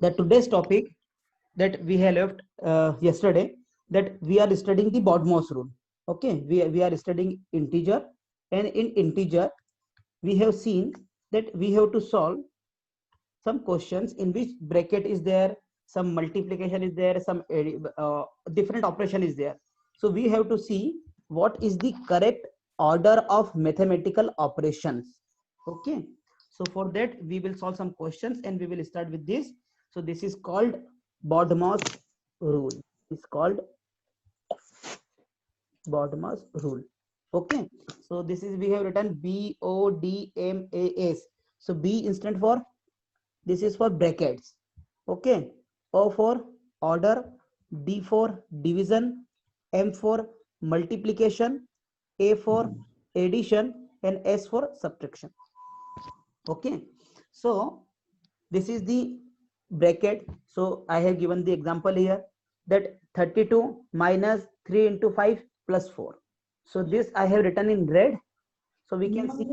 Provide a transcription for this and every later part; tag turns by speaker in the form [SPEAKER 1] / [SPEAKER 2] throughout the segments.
[SPEAKER 1] The today's topic that we have left yesterday, that we are studying the BODMAS rule. Okay, we are studying integer, and in integer we have seen that we have to solve some questions in which bracket is there, some multiplication is there, some different operation is there. So we have to see what is the correct order of mathematical operations. Okay, so for that we will solve some questions and we will start with this. So this is called BODMAS rule. It's called BODMAS rule. Okay, so this is, we have written BODMAS. So B instant for, this is for brackets. Okay, O for order, D for division, M for multiplication, A for addition, and S for subtraction. Okay, so this is the bracket. So I have given the example here, that 32 minus 3 into 5 plus 4. So this I have written in red. So we can see,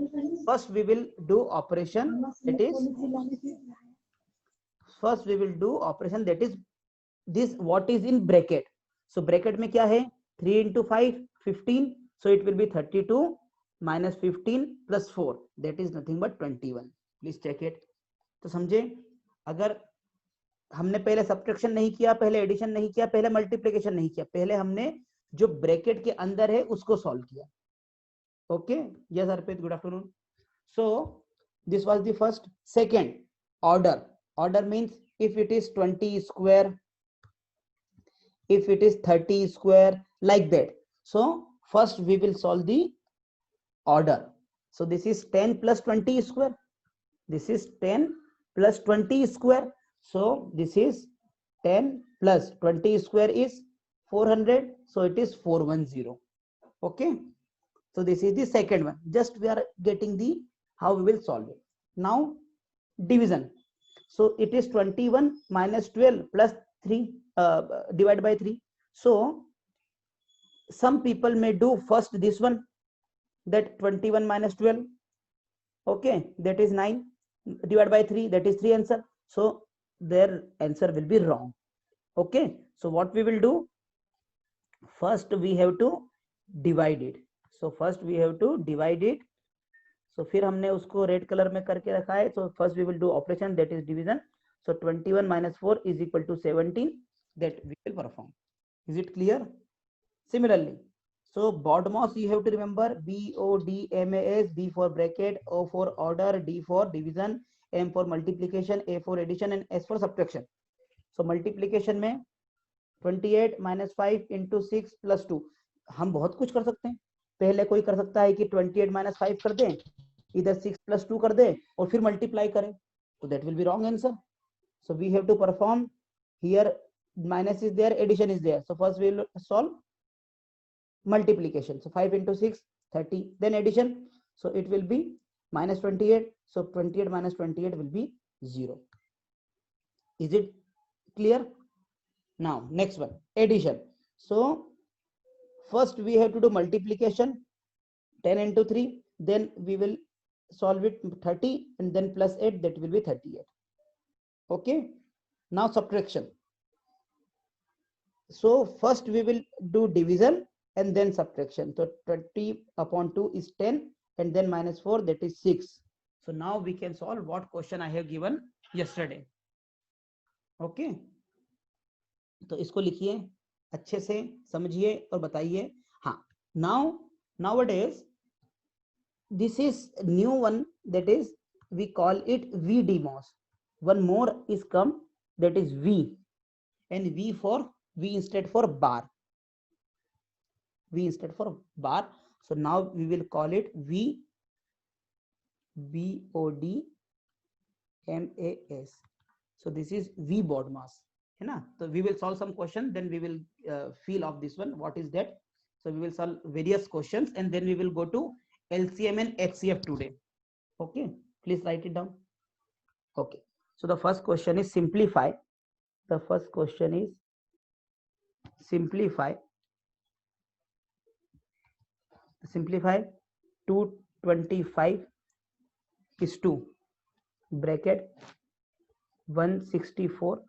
[SPEAKER 1] first we will do operation, that is, first we will do operation, that is this, what is in bracket. So bracket में क्या है, 3 into 5 15, so it will be 32 minus 15 plus 4, that is nothing but 21. Please check it. तो समझे, अगर हमने पहले subtraction नहीं किया, पहले एडिशन नहीं किया, पहले मल्टीप्लिकेशन नहीं किया, पहले हमने जो ब्रैकेट के अंदर है उसको सॉल्व किया. Okay, yes Arpit, good afternoon. So this was the first. Second, order. Order means if it is 20 square, if it is 30 square, like that. So first we will solve the order. So this is 10 plus 20 square, this is 10 plus 20 square, so this is 10 plus 20 square is 400, so it is 410. Okay, so this is the second one. Just we are getting the how we will solve it. Now division. So it is 21 minus 12 plus 3 divided by 3. So some people may do first this one, that 21 minus 12, okay, that is 9, divided by 3, that is 3 answer. So their answer will be wrong. Okay, so what we will do, first we have to divide it. So first we have to divide it. So फिर हमने उसको red colour में करके रखा है. So first we will do operation, that is division. So 21 minus 4 is equal to 17, that we will perform. Is it clear? Similarly, so BODMAS you have to remember, BODMAS, B for bracket, O for order, D for division, M for multiplication, A for addition, and S for subtraction. So multiplication में 28 minus 5 into 6 plus 2. हम बहुत कुछ कर सकते हैं. पहले कोई कर सकता है कि 28 minus 5 कर दें, इधर 6 plus 2 कर दें और फिर मल्टीप्लाई करें. So that will be wrong answer. So we have to perform here, minus is there, addition is there. So first we will solve multiplication. So 5 into 6 30, then addition, so it will be minus 28. So 28 minus 28 will be 0. Is it clear? Now next one, addition. So first we have to do multiplication, 10 into 3, then we will solve it 30, and then plus 8, that will be 38. Okay, now subtraction. So first we will do division and then subtraction. So 20 upon 2 is 10, and then minus 4, that is 6. So now we can solve what question I have given yesterday. Okay, तो इसको लिखिए, अच्छे से समझिए और बताइए. हाँ, now nowadays this is new one, that is we call it VDMOS. One more is come, that is V, and V for V instead for bar. V instead for bar. So now we will call it V, BODMAS. So this is V BODMAS. है ना? So we will solve some question, then we will feel of this one, what is that. So we will solve various questions, and then we will go to LCM and HCF today. Okay, please write it down. Okay, so the first question is simplify. The first question is simplify. Simplify 225 is 2 bracket 164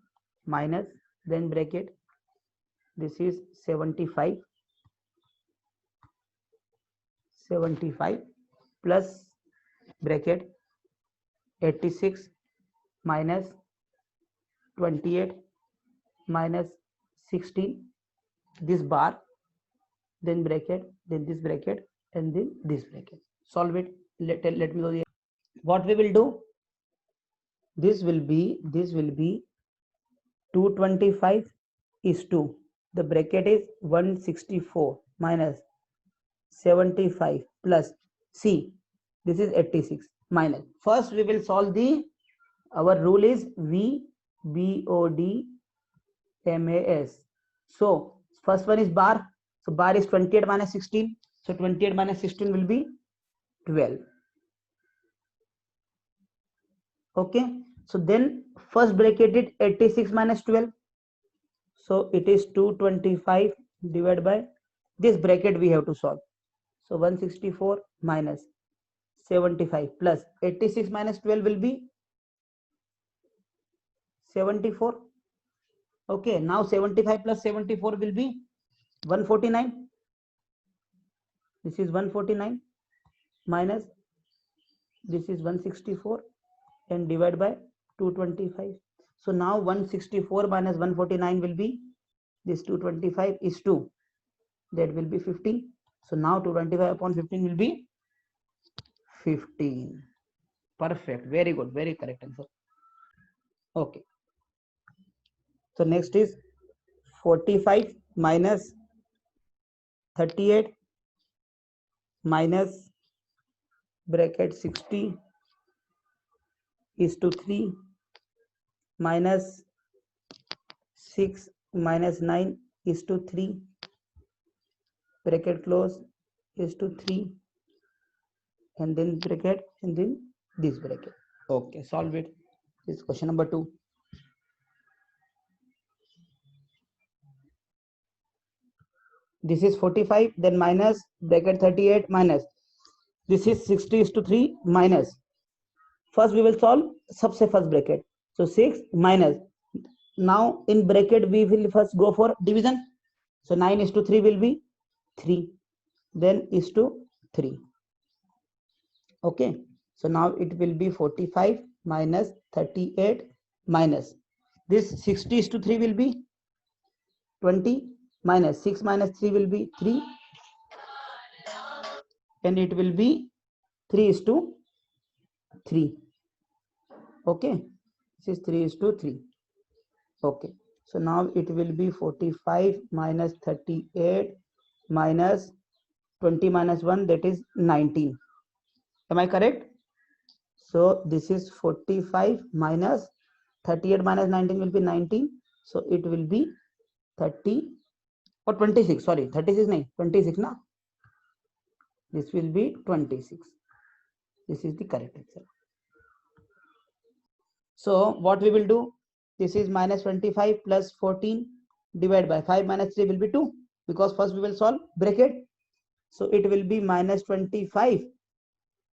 [SPEAKER 1] minus, then bracket, this is 75 plus bracket 86 minus 28 minus 16, this bar, then bracket, then this bracket, and then this bracket. Solve it. Let me know what we will do. This will be 225 is 2. The bracket is 164 minus 75 plus C. This is 86 minus. First we will solve the, our rule is VBOD-MAS. So first one is bar. So bar is 28 minus 16. So 28 minus 16 will be 12. Okay. So then first bracket is 86 minus 12. So it is 225 divided by this bracket we have to solve. So 164 minus 75 plus 86 minus 12 will be 74. Okay, now 75 plus 74 will be 149. This is 149 minus this is 164 and divide by 225. So now 164 minus 149 will be, this 225 is 2. That will be 15. So now 225 upon 15 will be 15. Perfect. Very good. Very correct answer. Okay. So next is 45 minus 38 minus bracket 60 is to 3 minus 6 minus 9 is to 3, bracket close, is to 3, and then bracket, and then this bracket. Okay, solve it. This is question number 2. This is 45, then minus bracket 38 minus, this is 60 is to 3 minus. First we will solve सबसे first bracket. So 6 minus, now in bracket we will first go for division. So 9 is to 3 will be 3, then is to 3. Okay, so now it will be 45 minus 38 minus, this 60 is to 3 will be 20 minus 6 minus 3 will be 3, and it will be 3 is to 3. Okay, this is 3 is to 3. Okay, so now it will be 45 minus 38 minus 20 minus 1, that is 19. Am I correct? So this is 45 minus 38 minus 19 will be 19. So it will be 30 or 26. Sorry, 36 nahi, 26 na. This will be 26. This is the correct answer. So what we will do? This is minus 25 plus 14 divided by 5 minus 3 will be 2, because first we will solve bracket. So it will be minus 25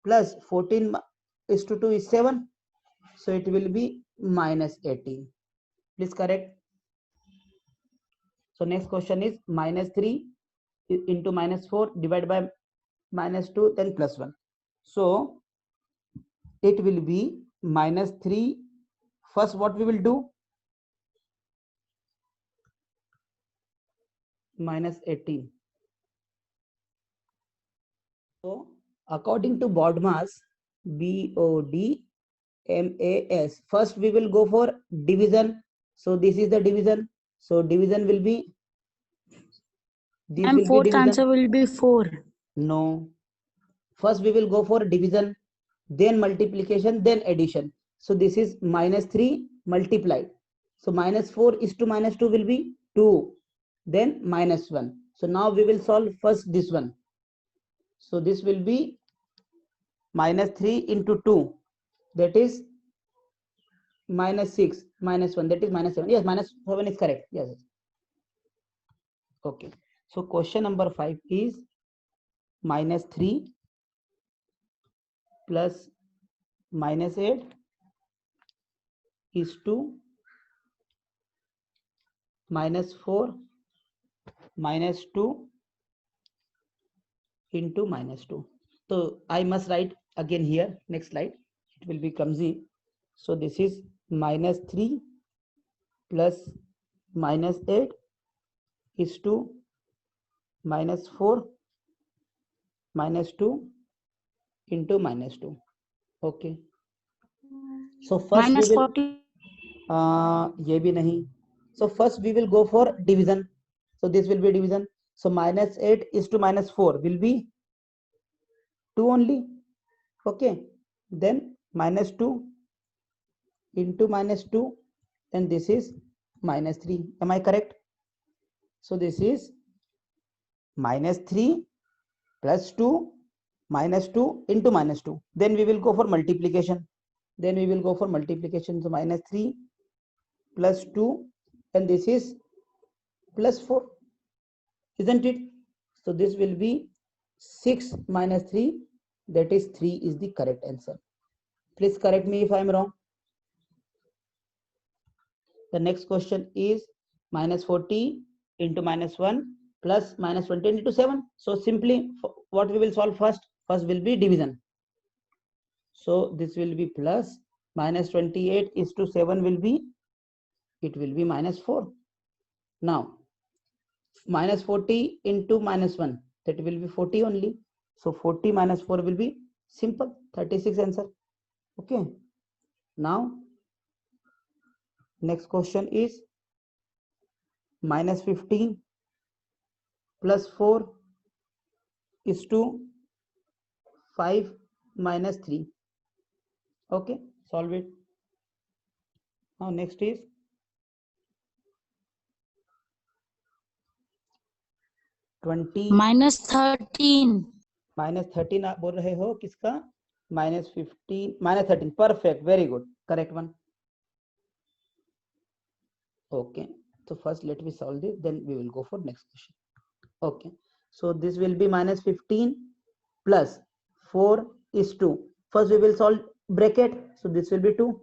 [SPEAKER 1] plus 14 is to 2 is 7. So it will be minus 18. Please correct. So next question is minus 3 into minus 4 divided by minus 2, then plus 1. So it will be minus 3. First what we will do? Minus 18. So according to BODMAS, BODMAS, first we will go for division. So this is the division. So division will be, this
[SPEAKER 2] And
[SPEAKER 1] will be
[SPEAKER 2] fourth
[SPEAKER 1] division.
[SPEAKER 2] answer will be 4.
[SPEAKER 1] No. First we will go for division, then multiplication, then addition. So this is minus 3 multiplied. So minus 4 is to minus 2 will be 2. Then minus 1. So now we will solve first this one. So this will be minus 3 into 2. That is minus 6 minus 1. That is minus 7. Yes, minus 7 is correct. Yes. Okay. So question number 5 is minus 3 plus minus 8 is to -4 -2 into -2. So I must write again here. Next slide, it will be clumsy. So this is -3 plus -8 is to -4 -2 into -2. Okay. So first we will ये भी नहीं. So first we will go for division. So this will be division. So -8 is to -4 will be 2 only. Okay. Then -2 into -2, and this is -3. Am I correct? So this is -3 plus 2 -2 into -2. Then we will go for multiplication. So -3 plus 2, and this is plus 4, isn't it? So this will be 6 minus 3, that is 3 is the correct answer. Please correct me if I am wrong. The next question is -40 into -1 plus -20 into 7. So simply what we will solve first will be division. So this will be plus -28 is to 7 will be, it will be -4. Now -40 into -1, that will be 40 only. So 40 minus 4 will be simple 36 answer. Okay. Now next question is -15 plus 4 is to 5 minus 3. Okay, solve it. Now next is
[SPEAKER 2] -13
[SPEAKER 1] आप बोल रहे हो किसका? -15 -13. Perfect, very good, correct one. Okay, so first let me solve this, then we will go for next question. Okay, so this will be -15 plus 4 is 2. First we will solve bracket. So this will be 2.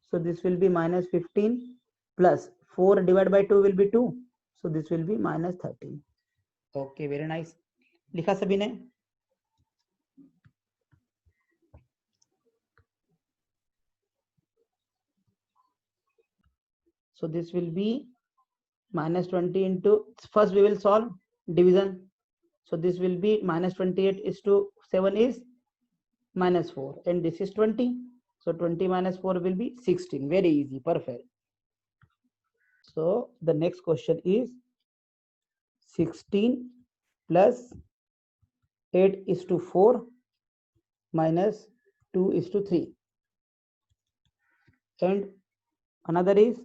[SPEAKER 1] So this will be -15 plus 4 divided by 2 will be 2. So this will be -13. Okay, very nice. लिखा सभी ने? So this will be -20 into, first we will solve division. So this will be -28 is to 7 is -4, and this is 20. So 20 minus 4 will be 16. Very easy, perfect. So the next question is 16 plus 8 is to 4 minus 2 is to 3. And another is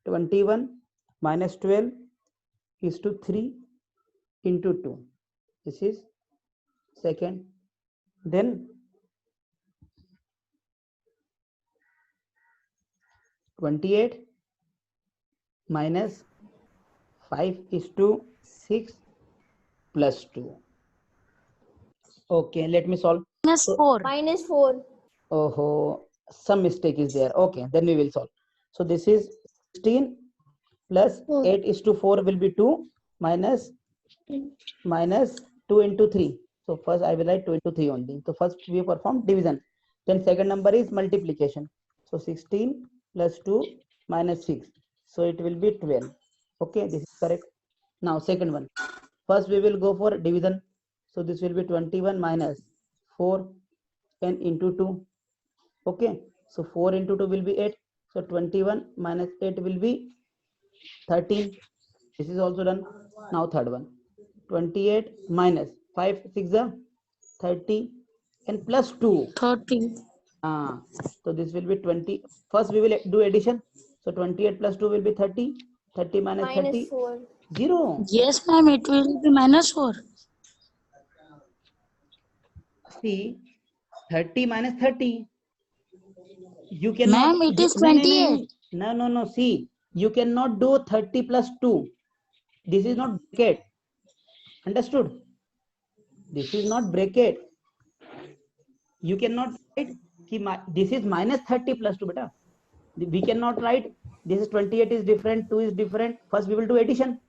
[SPEAKER 1] 21 minus 12 is to 3 into 2. This is second. Then 28 minus 5 is to 6 plus 2. Okay, let me solve.
[SPEAKER 2] -4
[SPEAKER 3] -4.
[SPEAKER 1] Oh, some mistake is there. Okay, then we will solve. So this is 16 plus 8 is to 4 will be 2 minus 2 into 3. So first I will write 2 into 3 only. So first we perform division. Then second number is multiplication. So 16 plus 2 minus 6. So it will be 12. Okay, this is correct. Now second one. First we will go for division. So this will be 21 minus 4 and into 2. Okay, so 4 into 2 will be 8. So 21 minus 8 will be 13. This is also done. Now third one. 28 minus 5 6 are 30 and plus 2
[SPEAKER 2] 30.
[SPEAKER 1] So this will be 20. First we will do addition. So 28 plus 2 will be 30. 30 minus 30
[SPEAKER 3] -4.
[SPEAKER 1] 0.
[SPEAKER 2] Yes ma'am, it will be -4.
[SPEAKER 1] See, 30 minus 30, you cannot.
[SPEAKER 2] Ma'am, it is 28.
[SPEAKER 1] No, see, you cannot do 30 plus 2. This is not bracket. Understood? This is not bracket. You cannot write this is -30 plus 2 beta. We cannot write this is 28 is different, 2 is different. First we will do addition.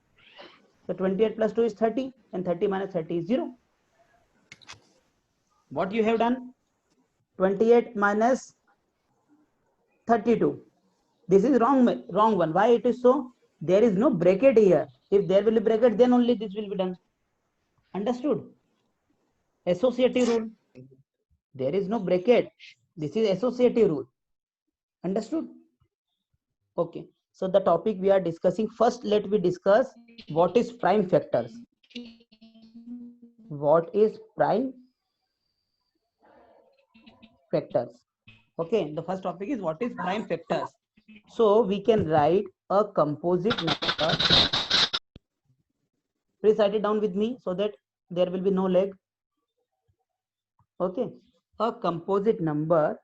[SPEAKER 1] So 28 plus 2 is 30 and 30 minus 30 is 0. What you have done? 28 minus 32. This is wrong one. Why it is so? There is no bracket here. If there will be bracket, then only this will be done. Understood? Associative rule. There is no bracket. This is associative rule. Understood? Okay. So the topic we are discussing, first let me discuss what is prime factors. What is prime factors? Okay, the first topic is what is prime factors. So we can write a composite number. Please write it down with me so that there will be no lag. Okay, a composite number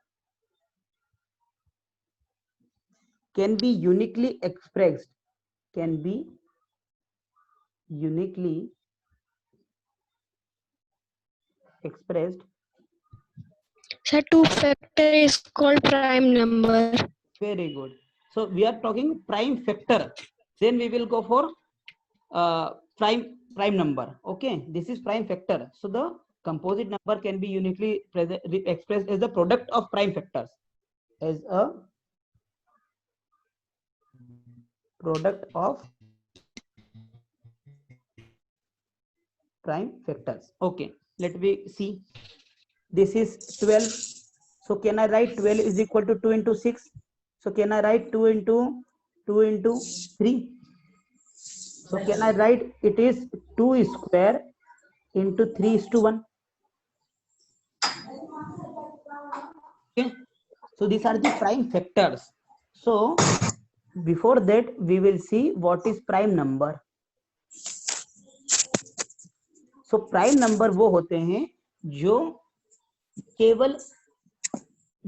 [SPEAKER 1] can be uniquely expressed. Can be uniquely expressed.
[SPEAKER 3] Sir, 2 factor is called prime number.
[SPEAKER 1] Very good. So we are talking prime factor. Then we will go for prime number. Okay, this is prime factor. So the composite number can be uniquely expressed as the product of prime factors. As a product of prime factors. Okay, let me see. This is 12. So can I write 12 is equal to 2 into 6? So can I write 2 into 3? So can I write it is 2 square into 3 is to 1? Okay. So these are the prime factors. So before that we will see what is prime number. So prime number वो होते हैं जो केवल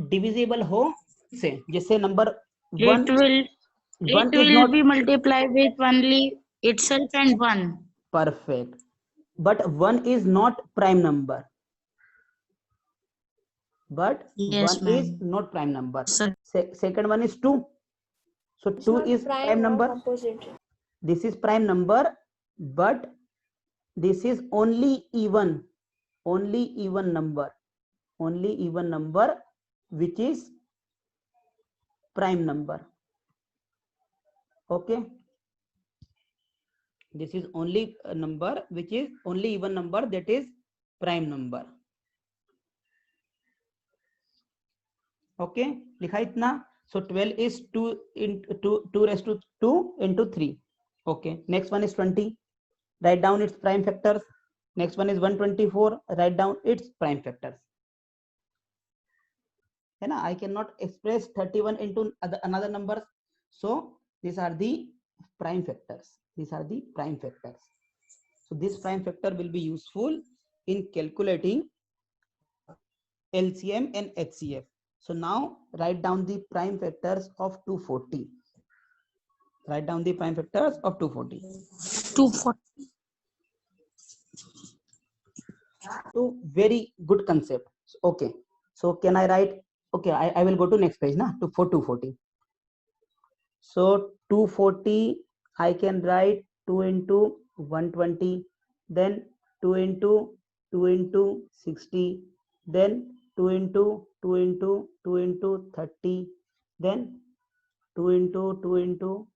[SPEAKER 1] divisible हो से, जैसे number 1
[SPEAKER 2] will
[SPEAKER 1] not
[SPEAKER 2] be multiplied with only itself and 1.
[SPEAKER 1] perfect, but 1 is not prime number. But
[SPEAKER 2] Yes,
[SPEAKER 1] 1 is
[SPEAKER 2] ma'am.
[SPEAKER 1] not prime number.
[SPEAKER 2] Sir.
[SPEAKER 1] Second one is 2. So 2 is prime number. This is prime number, but this is only even number, which is prime number. Okay, this is only a number which is only even number, that is prime number. Okay, लिखा इतना. So 12 is 2 into 2 raised to 2 into 3. Okay, next one is 20. Write down its prime factors. Next one is 124. Write down its prime factors. है ना? I cannot express 31 into another number. So these are the prime factors. These are the prime factors. So this prime factor will be useful in calculating LCM and HCF. So now write down the prime factors of 240. Write down the prime factors of 240.
[SPEAKER 2] 240.
[SPEAKER 1] So very good concept. Okay. So can I write? Okay, I will go to next page now for 240. So 240, I can write 2 into 120, then 2 into 60, then 2 into 30, then 2 into 2 into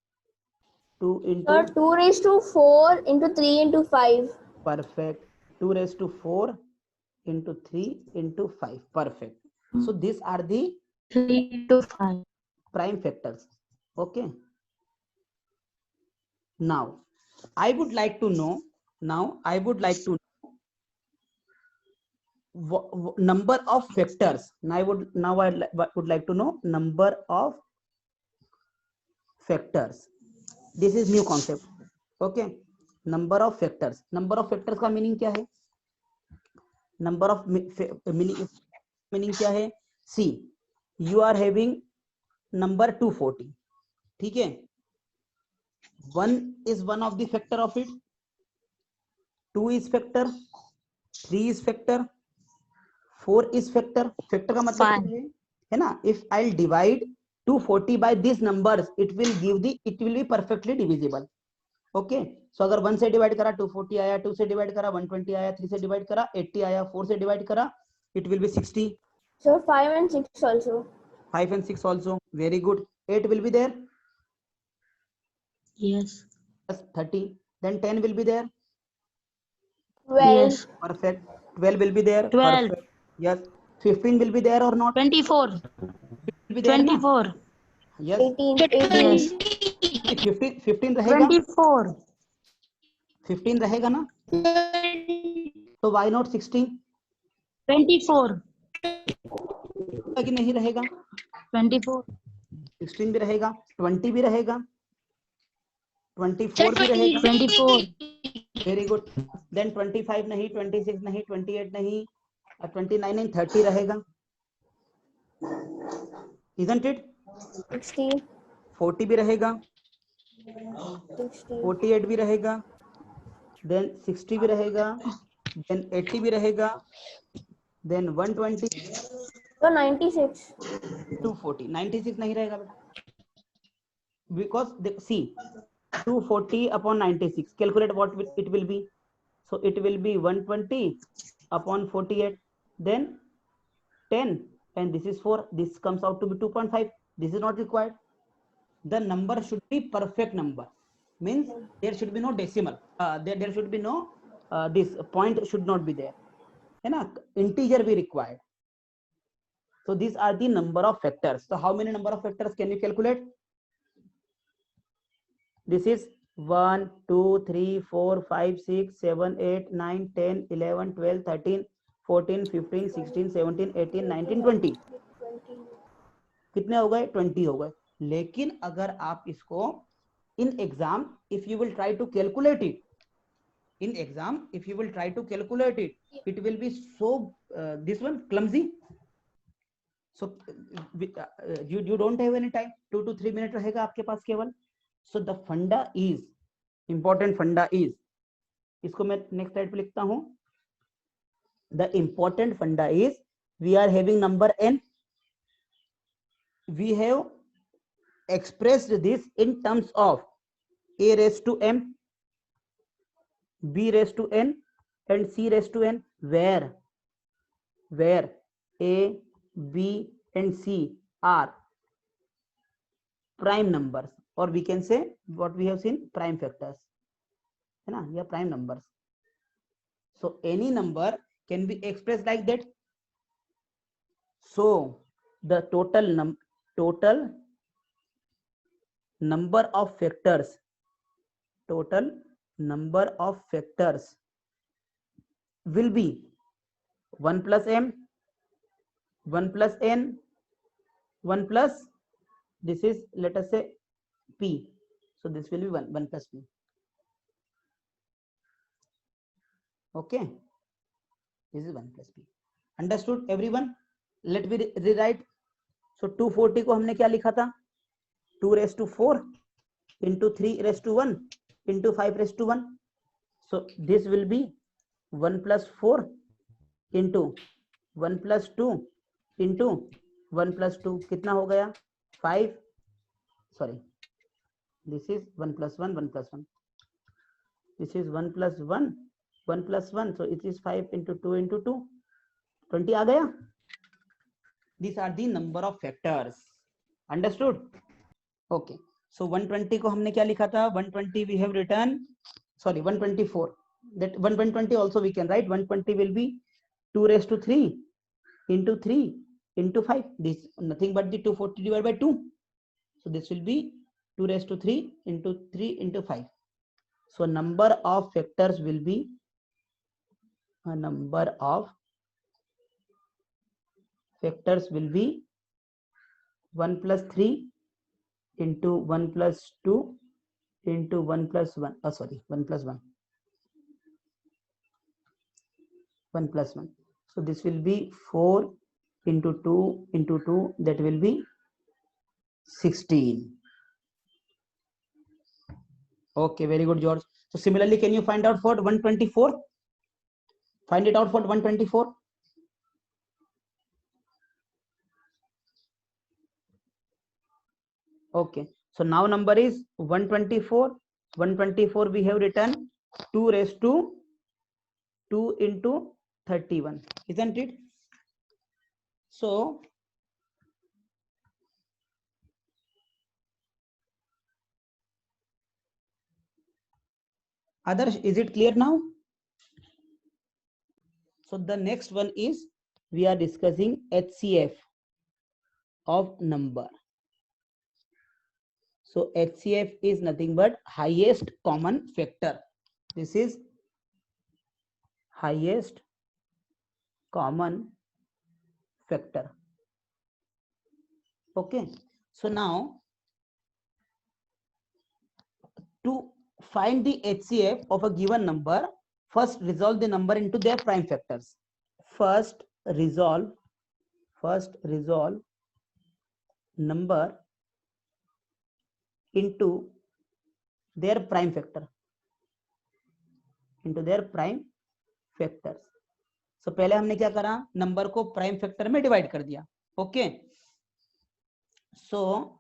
[SPEAKER 4] 2 raised to 4 into 3 into 5.
[SPEAKER 1] Perfect. 2 raised to 4 into 3 into 5. Perfect. So these are the
[SPEAKER 2] 3 to 5.
[SPEAKER 1] prime factors. Okay. Now I would like to know number of factors. Now I would like to know number of factors. This is new concept. Okay, number of factors. Number of factors का meaning क्या है? Number of meaning क्या है? See, you are having number 240. ठीक है? 1 is one of the factor of it. 2 is factor. 3 is factor. 4 is factor. Factor का मतलब क्या है ना? If I'll divide 240 by these numbers, it will be perfectly divisible. Okay so अगर 1 से divide करा 240 आया, 2 से डिवाइड करा 120 आया, 3 से डिवाइड करा 80 आया, 4 से डिवाइड करा it will be 60.
[SPEAKER 4] So 5 and 6 also.
[SPEAKER 1] 5 and 6 also. Very good. 8 will be there.
[SPEAKER 2] Yes.
[SPEAKER 1] Yes, 30. Then 10 will be there.
[SPEAKER 4] 12.
[SPEAKER 2] Yes.
[SPEAKER 1] Perfect. 12 will be there.
[SPEAKER 2] 12.
[SPEAKER 1] Perfect. Yes. 15 will be there or not?
[SPEAKER 2] 24.
[SPEAKER 1] Will be there, na?
[SPEAKER 2] 24.
[SPEAKER 1] Yes.
[SPEAKER 4] 18.
[SPEAKER 2] Yes.
[SPEAKER 1] 15 रहेगा.
[SPEAKER 2] 24.
[SPEAKER 1] 15 रहेगा ना? तो why not 16?
[SPEAKER 2] 24.
[SPEAKER 1] कि नहीं रहेगा?
[SPEAKER 2] 24.
[SPEAKER 1] 16 भी रहेगा, 20 भी रहेगा, 24 भी रहेगा.
[SPEAKER 2] 24.
[SPEAKER 1] Very good. देन 25 नहीं, 26 नहीं, 28 नहीं, 29 नहीं, 30 रहेगा. Isn't it?
[SPEAKER 4] 60.
[SPEAKER 1] 40 भी रहेगा,
[SPEAKER 4] 60.
[SPEAKER 1] 48 भी रहेगा, देन 60 भी रहेगा, देन 80 भी रहेगा, देन 120.
[SPEAKER 4] So 96.
[SPEAKER 1] 240. 96 नहीं रहेगा बेटा, because see 240 upon 96, calculate what it will be. So it will be 120 upon 48, then 10, and this is 4. This comes out to be 2.5. This is not required. The number should be perfect number, means there should be no decimal, there should be no this point should not be there, है ना. Integer be required. So these are the number of factors. So how many number of factors can you calculate? This is 1 2 3 4 5 6 7 8 9 10 11 12 13 14 15 16 17 18 19 20. कितने हो गए? 20 हो गए. लेकिन अगर आप इसको in exam, if you will try to calculate it, in exam if you will try to calculate it, it will be so this one clumsy. So you don't have any time. 2 to 3 minutes रहेगा आपके पास केवल. So the funda is important. Funda is, इसको मैं next slide पे लिखता हूँ. The important funda is, we are having number n. We have expressed this in terms of a raised to m, b raised to n, and c raised to n, where a, b and c are prime numbers, or we can say what we have seen, prime factors, है ना, या prime numbers. So any number can be expressed like that. So the total number of factors will be 1 plus m, 1 plus n, 1 plus, this is, let us say, p. So this will be 1 plus p. Okay, this is 1 plus p. Understood everyone? Let me rewrite. So 240 को हमने क्या लिखा था? 2 raised to 4 into 3 raised to 1 into 5 raised to 1. So this will be 1 plus 4 into 1 plus 2 into 1 plus 2. कितना हो गया? 5. Sorry, this is 1 plus 1, 1 plus 1. This is 1 plus 1, 1 plus 1. So it is 5 into 2 into 2. 20 आ गया. These are the number of factors. Understood? Okay. So 120 को हमने क्या लिखा था? 120 we have written, sorry, 124. That 120 also we can write. 120 will be 2 raised to 3 into 3 into 5. This nothing but the 240 divided by 2. So this will be 2 raised to 3 into 3 into 5. So number of factors will be a number of factors will be 1 plus 3 into 1 plus 2 into 1 plus 1. Oh, sorry, 1 plus 1. 1 plus 1. So this will be 4 into 2 into 2. That will be 16. Okay, very good, George. So similarly, can you find out for 124? Find it out for 124. Okay, so now number is 124. 124 we have written 2 raised to 2 into 31, isn't it? So others, is it clear now? So the next one is we are discussing HCF of number. So HCF is nothing but highest common factor. This is highest common factor. Okay, so now to find the HCF of a given number, first resolve the number into their prime factors. First resolve number into their prime factor, into their prime factors. So पहले हमने क्या करा, number को prime factor में divide कर दिया. Okay, so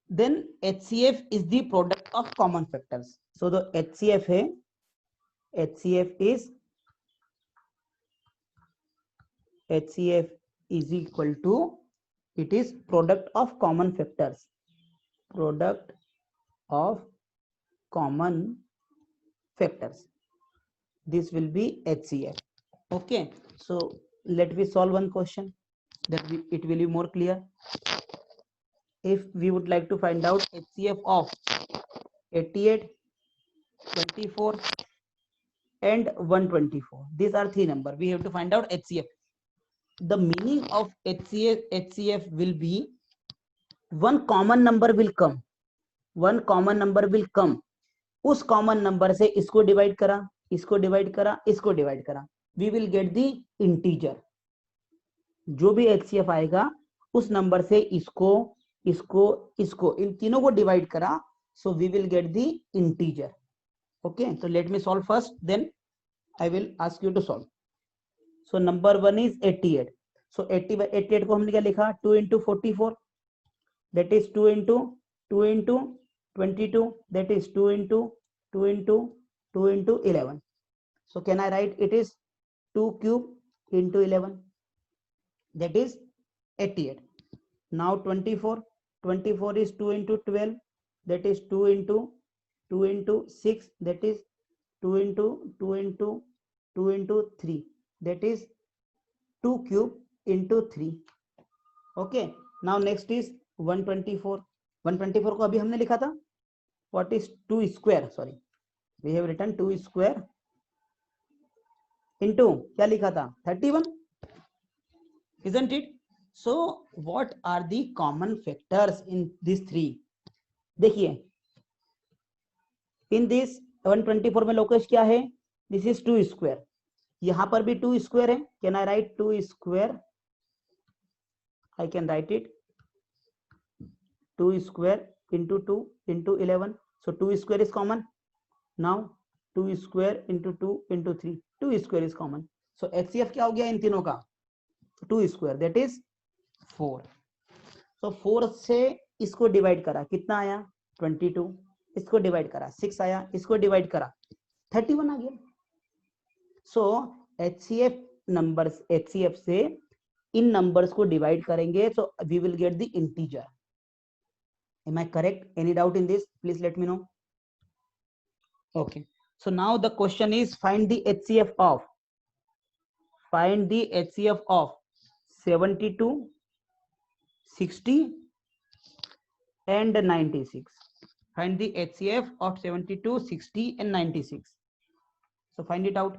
[SPEAKER 1] then HCF is the product of common factors. So the HCF है, HCF is equal to, it is product of common factors, product of common factors. This will be HCF. Okay, so let me solve one question that it will be more clear. If we would like to find out HCF of 88, 24 and 124, these are three numbers, we have to find out HCF. The meaning of HCF will be one common number will come, one common number will come, उस common number से इसको divide करा, इसको divide करा, इसको divide करा, we will get the integer. जो भी HCF आएगा उस नंबर से इसको इसको इसको इन तीनों को डिवाइड करा, so we will get the integer. Okay, तो let me solve first, then I will ask you to solve. So number one is 88. So 88 को हमने क्या लिखा, 2 into 44, that is 2 into 22, that is 2 into 11. So can I write it is 2 cube into 11, that is 88. Now 24 is 2 into 12, that is 2 into 6, that is 2 into 3, that is 2 cube into 3. Okay, now next is 124. 124 को अभी हमने लिखा था, what is 2 square, sorry, we have written 2 square into क्या लिखा था, 31, isn't it? So what are the common factors in these three? देखिए in this 124 में लोकेश क्या है, this is 2 square, यहां पर भी 2 square है. Can I write 2 square? I can write it 2 square into 2 into 11. So 2 square is common. Now 2 square into 2 into 3, 2 square is common. So HCF क्या हो गया इन तीनों का, 2 square, that is 4. So 4 से इसको डिवाइड करा, कितना आया 22, इसको डिवाइड करा 6 आया, इसको डिवाइड करा 31 आ गया. So HCF नंबर्स, HCF से इन नंबर्स को डिवाइड करेंगे, so we will get the integer. Am I correct? Any doubt in this? Please let me know. Okay. So now the question is find the HCF of 72, 60 and 96. Find the HCF of 72, 60 and 96. So find it out.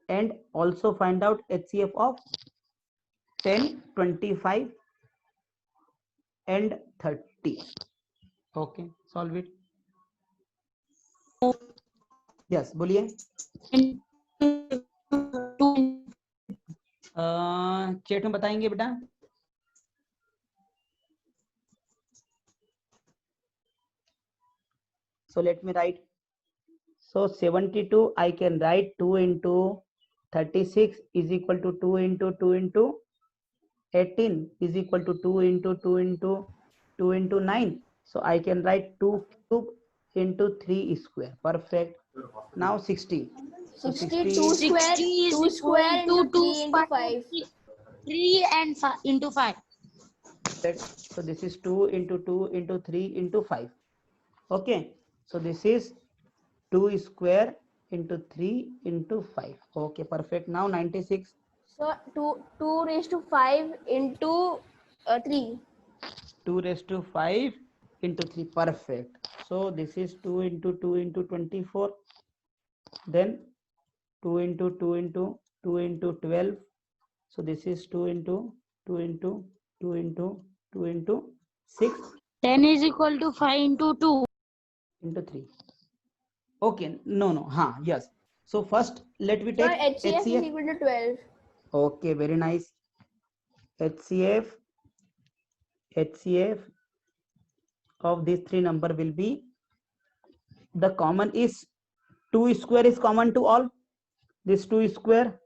[SPEAKER 1] And also find out HCF of 10, 25 and 30. Okay, solve it. Yes, बोलिए. Chat में बताएंगे बेटा. So let me write. So 72 I can write 2 into 36 is equal to 2 into 2 into 18 is equal to 2 into 2 into 2 into 9. So I can write 2 cube into 3 square. Perfect. Now 60. So
[SPEAKER 4] 62
[SPEAKER 1] 60
[SPEAKER 4] square,
[SPEAKER 2] 60 is
[SPEAKER 4] 2 square
[SPEAKER 2] equal
[SPEAKER 4] into
[SPEAKER 2] to 2
[SPEAKER 4] 3 into
[SPEAKER 2] square
[SPEAKER 4] 5.
[SPEAKER 2] 3 and 5 into 5.
[SPEAKER 1] So this is 2 into 2 into 3 into 5. Okay. So this is 2 square into 3 into 5. Okay, perfect. Now 96.
[SPEAKER 4] So 2 raised to 5 into 3.
[SPEAKER 1] 2 raised to 5 into 3. Perfect. So this is 2 into 2 into 24. Then 2 into 2 into 2 into 12. So this is 2 into 2 into 2 into 2 into 6
[SPEAKER 2] 10 is equal to 5 into 2.
[SPEAKER 1] into 3. Okay, no, yes. So first let me
[SPEAKER 4] So
[SPEAKER 1] take
[SPEAKER 4] HCF is
[SPEAKER 1] HCF.
[SPEAKER 4] equal to 12.
[SPEAKER 1] Okay, very nice. HCF of these three number will be, the common is 2 square is common to all. This 2 square,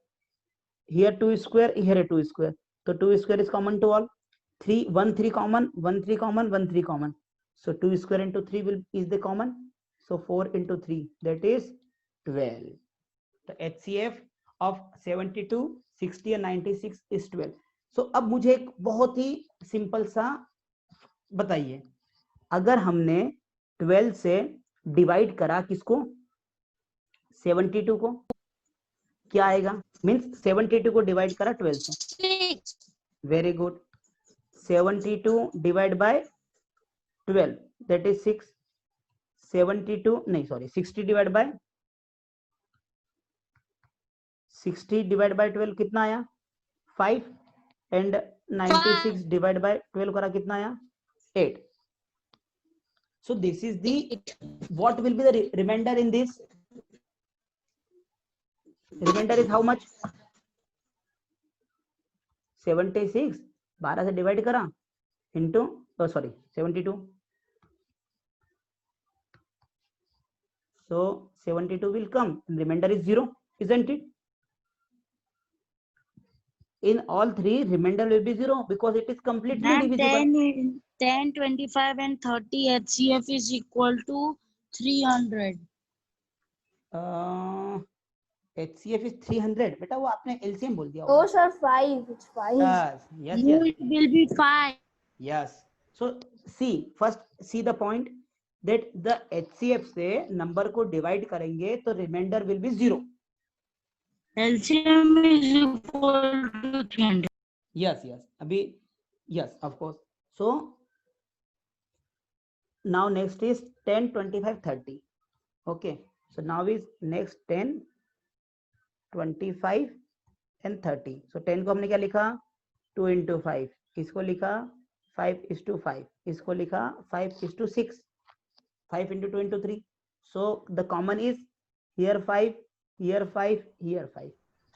[SPEAKER 1] here 2 square, here 2 square. So 2 square is common to all. 1 3 common, 1 3 common, 1 3 common. So 2 square into 3 is the common. So 4 into 3, that is 12. The HCF of 72, 60 and 96 is 12. So अब मुझे एक बहुत ही simple सा बताइए, अगर हमने 12 से divide करा किसको, 72 को, क्या आएगा? मींस 72 को डिवाइड करा 12 से. Very good. 72 divide by 12, that is 6. 72 नहीं, सॉरी, 60 डिवाइड बाय 12 कितना आया? 5. एंड 96 डिवाइड बाय 12 करा कितना आया? 8. So this is the, what will be the remainder in this? Remainder is how much? 76. 12 से डिवाइड करा into, sorry, 72. So 72 will come, and remainder is 0, isn't it? In all three, remainder will be 0 because it is completely
[SPEAKER 2] And
[SPEAKER 1] divisible.
[SPEAKER 2] 10, 25 and 30 HCF is equal to 300.
[SPEAKER 1] HCF is 300. बेटा वो आपने LCM बोल दिया
[SPEAKER 4] Oh,
[SPEAKER 1] होगा.
[SPEAKER 4] sir, 5. It's 5.
[SPEAKER 1] Yes.
[SPEAKER 2] No, it will be 5.
[SPEAKER 1] Yes. So first see the point that the HCF से number को divide करेंगे तो remainder will be 0.
[SPEAKER 2] LCM is equal to 300.
[SPEAKER 1] Yes. अभी yes, of course. So now next is 10, 25, 30. Okay. So now is next 10, 25 and 30. So 10 को हमने क्या लिखा? 2 into 5. इसको लिखा 5:5. इसको लिखा 5:6. 5 into 2 into 3. So the common is here 5, here 5, here 5.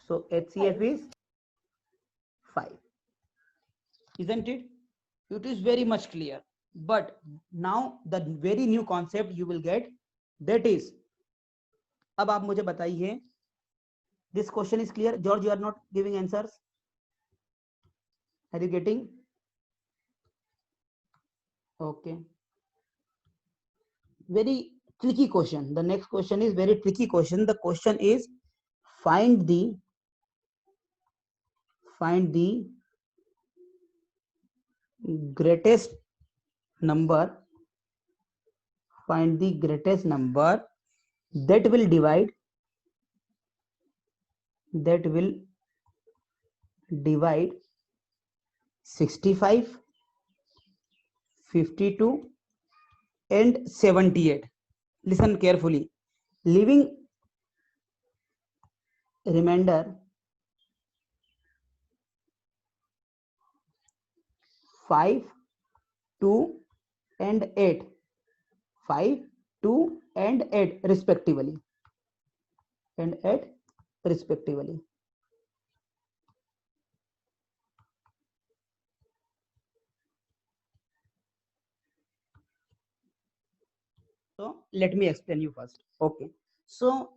[SPEAKER 1] So HCF is 5. Isn't it? It is very much clear. But now the very new concept you will get, that is, अब आप मुझे बताइए, this question is clear? George, you are not giving answers. Are you getting? Okay. Very tricky question. The next question is very tricky question. The question is, find the greatest number. Find the greatest number that will divide 65, 52 and 78. Listen carefully. Leaving remainder 5, 2 and 8. 5, 2 and 8 respectively. So let me explain you first. Okay. So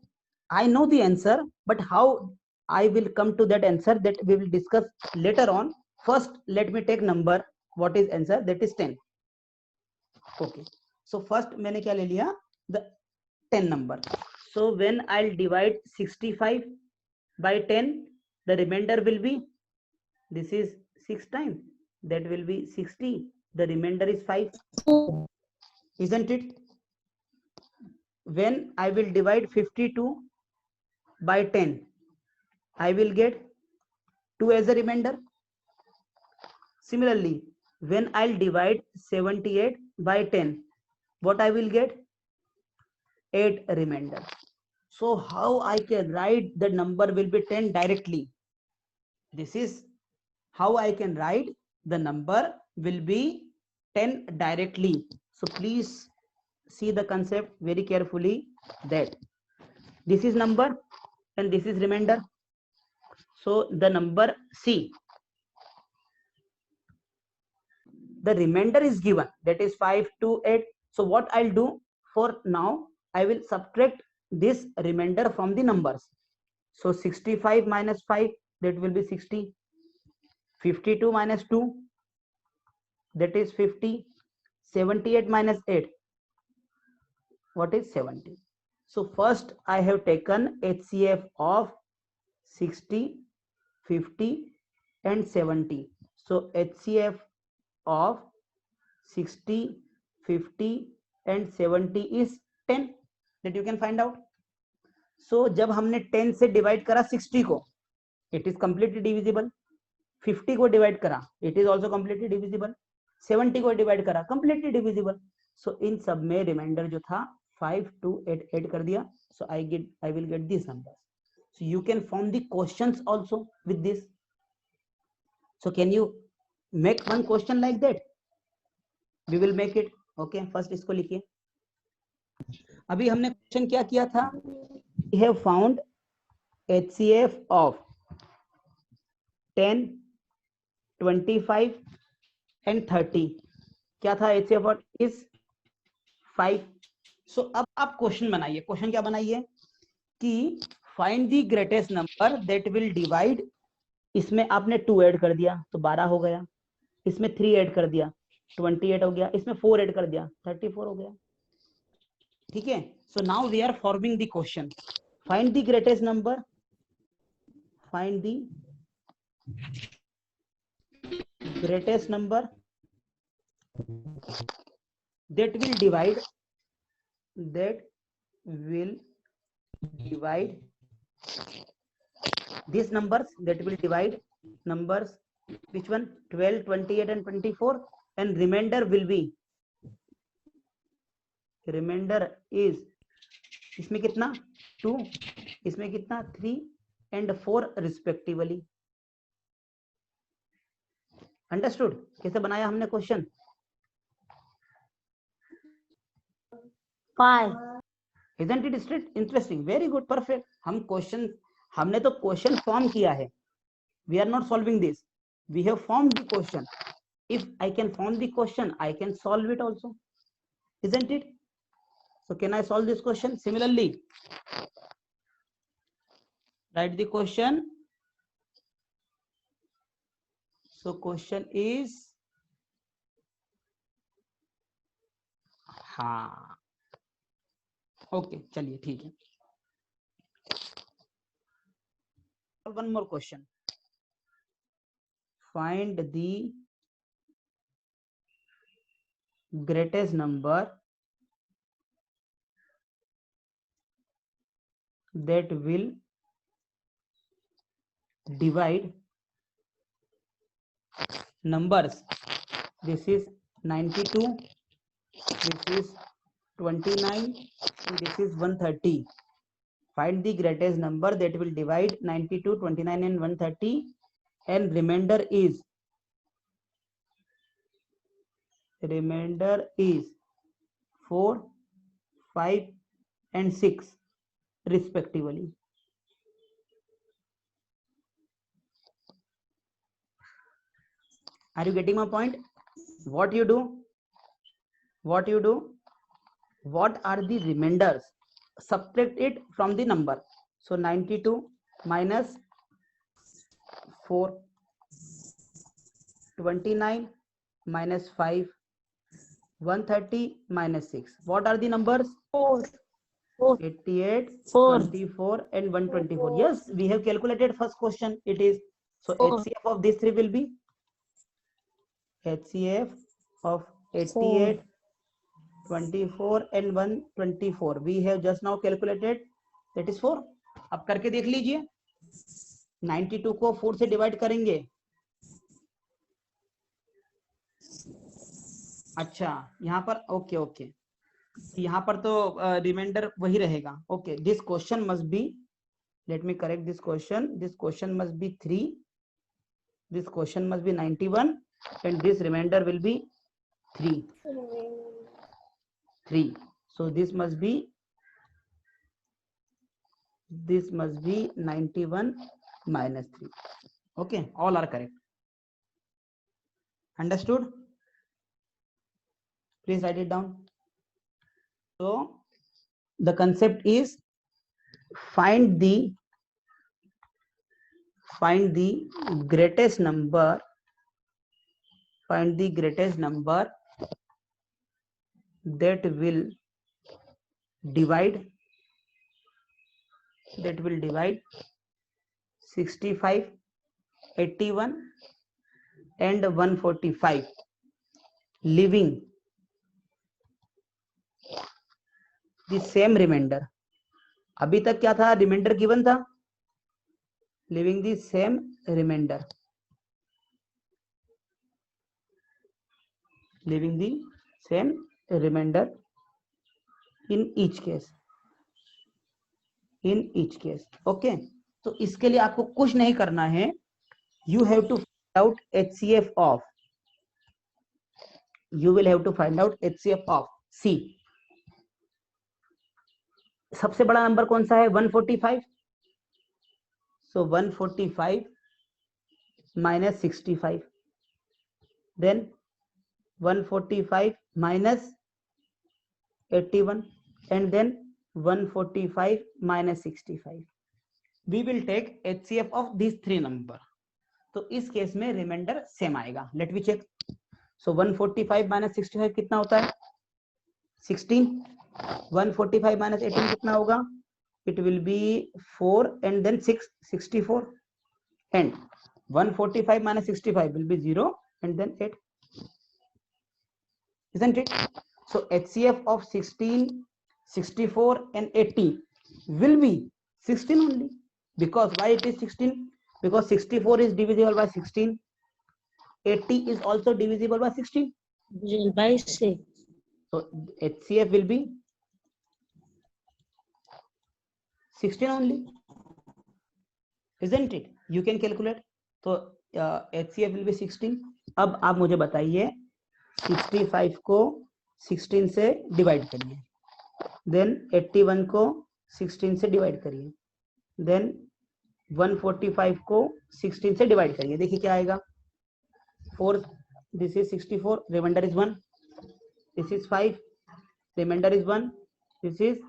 [SPEAKER 1] I know the answer, but how I will come to that answer, that we will discuss later on. first let me take number. What is answer? That is 10. Okay, so first मैंने क्या ले लिया? The 10 number. So when I'll divide 65 by 10, the remainder will be, this is 6 times, that will be 60. The remainder is 5, isn't it? When I will divide 52 by 10, I will get 2 as a remainder. Similarly, when I'll divide 78 by 10, what I will get? 8 remainder. So how I can write the number will be 10 directly? This is how I can write the number will be 10 directly. So please see the concept very carefully, that this is number and this is remainder. So the number C, the remainder is given, that is 5, 2, 8. So what I'll do for now, I will subtract this remainder from the numbers. So 65 minus 5, that will be 60. 52 minus 2, that is 50. 78 minus 8, what is 70? So first I have taken HCF of 60, 50 and 70. So HCF of 60, 50 and 70 is 10, that you can find out. So जब हमने 10 से divide करा 60 को, it is completely divisible. 50 को divide करा, it is also completely divisible. 70 को divide करा, completely divisible. So इन सब में remainder जो था 5, 2, 8 ऐड कर दिया. So I will get this number. So you can form the questions also with this. So can you make one question like that? We will make it. Okay, first इसको लिखिए. अभी हमने question क्या किया था? We have found HCF of 10, 25 and 30. क्या था? HCF of is 5. So अब आप क्वेश्चन बनाइए. क्वेश्चन क्या बनाइए कि find the greatest number that will divide. इसमें आपने 2 ऐड कर दिया तो 12 हो गया. इसमें 3 ऐड कर दिया 28 हो गया. इसमें 4 ऐड कर दिया 34 हो गया. ठीक है. So now we are forming the question. Find the greatest number. Find the greatest number that will divide these numbers, that will divide numbers, which one? 12, 28 and 24, and remainder will be, remainder is, इसमें कितना? 2, इसमें कितना? 3 and 4 respectively. Understood? कैसे बनाया हमने question?
[SPEAKER 2] 5.
[SPEAKER 1] Isn't it interesting? Very good, perfect. हमने तो question form किया है. We are not solving this. We have formed the question. If I can form the question, I can solve it also. Isn't it? So can I solve this question? Similarly, write the question. So question is, हाँ, okay, चलिए ठीक है. One more question. Find the greatest number that will divide numbers. This is 92, this is 29 and this is 130. Find the greatest number that will divide 92, 29 and 130, and remainder is 4, 5 and 6 respectively. Are you getting my point? What you do? What are the remainders? Subtract it from the number. So 92 minus 4 29 minus 5, 130 minus 6. What are the numbers?
[SPEAKER 2] 4.
[SPEAKER 1] 88,
[SPEAKER 2] 4.
[SPEAKER 1] 24 and 124. Yes, we have calculated first question. It is, so
[SPEAKER 2] 4.
[SPEAKER 1] HCF of these three will be HCF of 88, 24 and 124. We have just now calculated, that is 4. अब करके देख लीजिए, 92 को 4 से divide करेंगे. अच्छा, यहाँ पर ओके ओके, यहाँ पर तो रिमाइंडर वही रहेगा. Okay, this question must be, let me correct this question must be 3, this question must be 91 and this remainder will be 3. So this must be 91 minus 3. Okay, all are correct. Understood? Please write it down. So the concept is find the greatest number, that will divide 65, 81 and 145, leaving the same remainder. अभी तक क्या था? Reminder given था, leaving the same remainder. Leaving the same remainder in each case. Okay, तो इसके लिए आपको कुछ नहीं करना है. You have to find out HCF of. You will have to find out HCF of C. सबसे बड़ा नंबर कौन सा है? 145. So 145 minus 65. Then 145 minus 81 and then 145 minus 65. We will take HCF of these three number. तो इस case में reminder same आएगा. Let me check. So 145 minus 65 कितना होता है? 16. 145 माइनस 18 कितना होगा? It will be 4 and then 6, 64. And 145 minus 65 will be 0 and then 8. Isn't it? So HCF of 16, 64 and 80 will be 16 only. Because why it is 16? Because 64 is divisible by 16. 80 is also divisible by 16.
[SPEAKER 2] By 6.
[SPEAKER 1] So HCF will be 16 only. Isn't it? You can calculate. So HCF will be 16. अब आप मुझे बताइए 65 को 16 से divide करिए, then 81 को 16 से divide करिए, देन 145 को 16 से डिवाइड करिए. देखिए क्या आएगा. 4, this is 64, remainder is 1. This is 5, remainder is 1. This is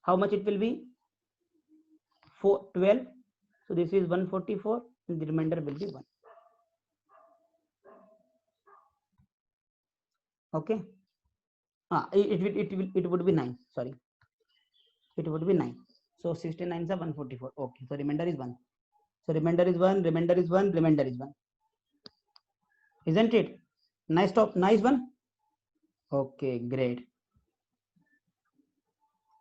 [SPEAKER 1] how much it will be? 12. So this is 144 and the remainder will be 1. Okay. It would be 9. Sorry, it would be 9. So 69 is 144. Okay. So remainder is 1. So remainder is 1. Remainder is 1. Remainder is 1. Isn't it? Nice top. Nice one. Okay. Great.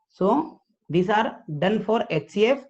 [SPEAKER 1] So these are done for HCF.